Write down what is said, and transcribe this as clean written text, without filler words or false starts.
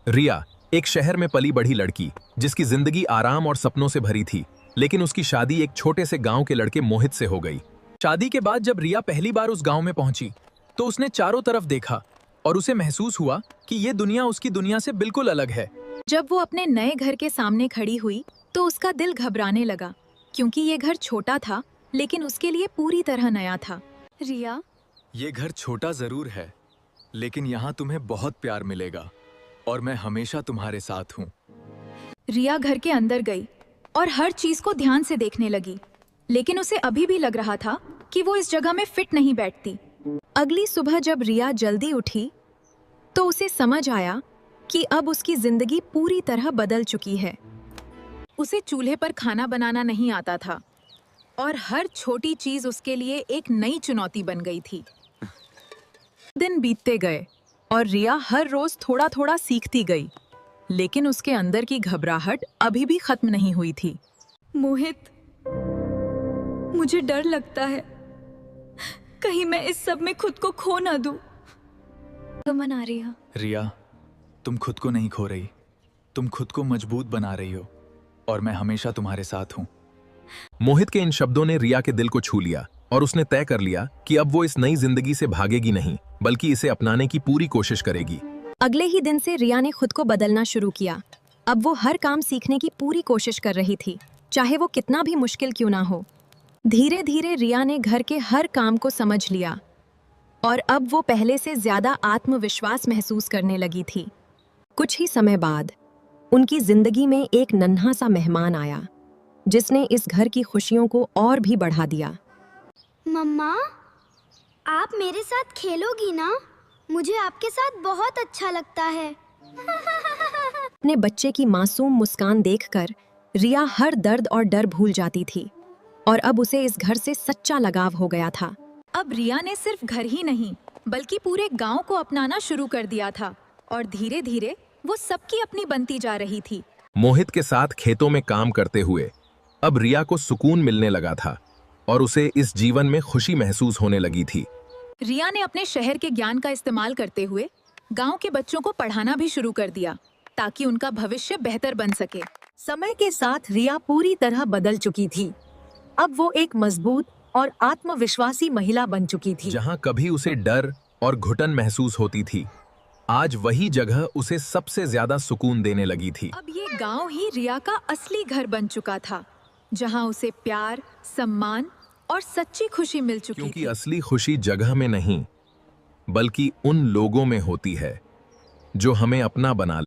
रिया एक शहर में पली बढ़ी लड़की जिसकी जिंदगी आराम और सपनों से भरी थी, लेकिन उसकी शादी एक छोटे से गांव के लड़के मोहित से हो गई। शादी के बाद जब रिया पहली बार उस गांव में पहुंची तो उसने चारों तरफ देखा और उसे महसूस हुआ कि ये दुनिया उसकी दुनिया से बिल्कुल अलग है। जब वो अपने नए घर के सामने खड़ी हुई तो उसका दिल घबराने लगा, क्योंकि ये घर छोटा था लेकिन उसके लिए पूरी तरह नया था। रिया, ये घर छोटा जरूर है, लेकिन यहाँ तुम्हें बहुत प्यार मिलेगा और मैं हमेशा तुम्हारे साथ हूँ। रिया घर के अंदर गई और हर चीज को ध्यान से देखने लगी, लेकिन उसे अभी भी लग रहा था कि वो इस जगह में फिट नहीं बैठती। अगली सुबह जब रिया जल्दी उठी तो उसे समझ आया कि अब उसकी जिंदगी पूरी तरह बदल चुकी है। उसे चूल्हे पर खाना बनाना नहीं आता था और हर छोटी चीज उसके लिए एक नई चुनौती बन गई थी। दिन बीतते गए और रिया हर रोज थोड़ा थोड़ा सीखती गई, लेकिन उसके अंदर की घबराहट अभी भी खत्म नहीं हुई थी। मोहित, मुझे डर लगता है कहीं मैं इस सब में खुद को खो ना दूं। मना रिया, तुम खुद को नहीं खो रही, तुम खुद को मजबूत बना रही हो और मैं हमेशा तुम्हारे साथ हूँ। मोहित के इन शब्दों ने रिया के दिल को छू लिया और उसने तय कर लिया कि अब वो इस नई जिंदगी से भागेगी नहीं, बल्कि इसे अपनाने की पूरी कोशिश करेगी। अगले ही दिन से रिया ने खुद को बदलना शुरू किया। अब वो हर काम सीखने की पूरी कोशिश कर रही थी, चाहे वो कितना भी मुश्किल क्यों ना हो। धीरे धीरे रिया ने घर के हर काम को समझ लिया और अब वो पहले से ज्यादा आत्मविश्वास महसूस करने लगी थी। कुछ ही समय बाद उनकी जिंदगी में एक नन्हा सा मेहमान आया, जिसने इस घर की खुशियों को और भी बढ़ा दिया। मम्मा, आप मेरे साथ खेलोगी ना? मुझे आपके साथ बहुत अच्छा लगता है। अपने बच्चे की मासूम मुस्कान देखकर रिया हर दर्द और डर भूल जाती थी और अब उसे इस घर से सच्चा लगाव हो गया था। अब रिया ने सिर्फ घर ही नहीं बल्कि पूरे गांव को अपनाना शुरू कर दिया था और धीरे धीरे वो सबकी अपनी बनती जा रही थी। मोहित के साथ खेतों में काम करते हुए अब रिया को सुकून मिलने लगा था और उसे इस जीवन में खुशी महसूस होने लगी थी। रिया ने अपने शहर के ज्ञान का इस्तेमाल करते हुए गांव के बच्चों को पढ़ाना भी शुरू कर दिया, ताकि उनका भविष्य बेहतर बन सके। समय के साथ रिया पूरी तरह बदल चुकी थी। अब वो एक मजबूत और आत्मविश्वासी महिला बन चुकी थी। जहां कभी उसे डर और घुटन महसूस होती थी, आज वही जगह उसे सबसे ज्यादा सुकून देने लगी थी। अब ये गांव ही रिया का असली घर बन चुका था, जहां उसे प्यार, सम्मान और सच्ची खुशी मिल चुकी थी। क्योंकि असली खुशी जगह में नहीं, बल्कि उन लोगों में होती है जो हमें अपना बना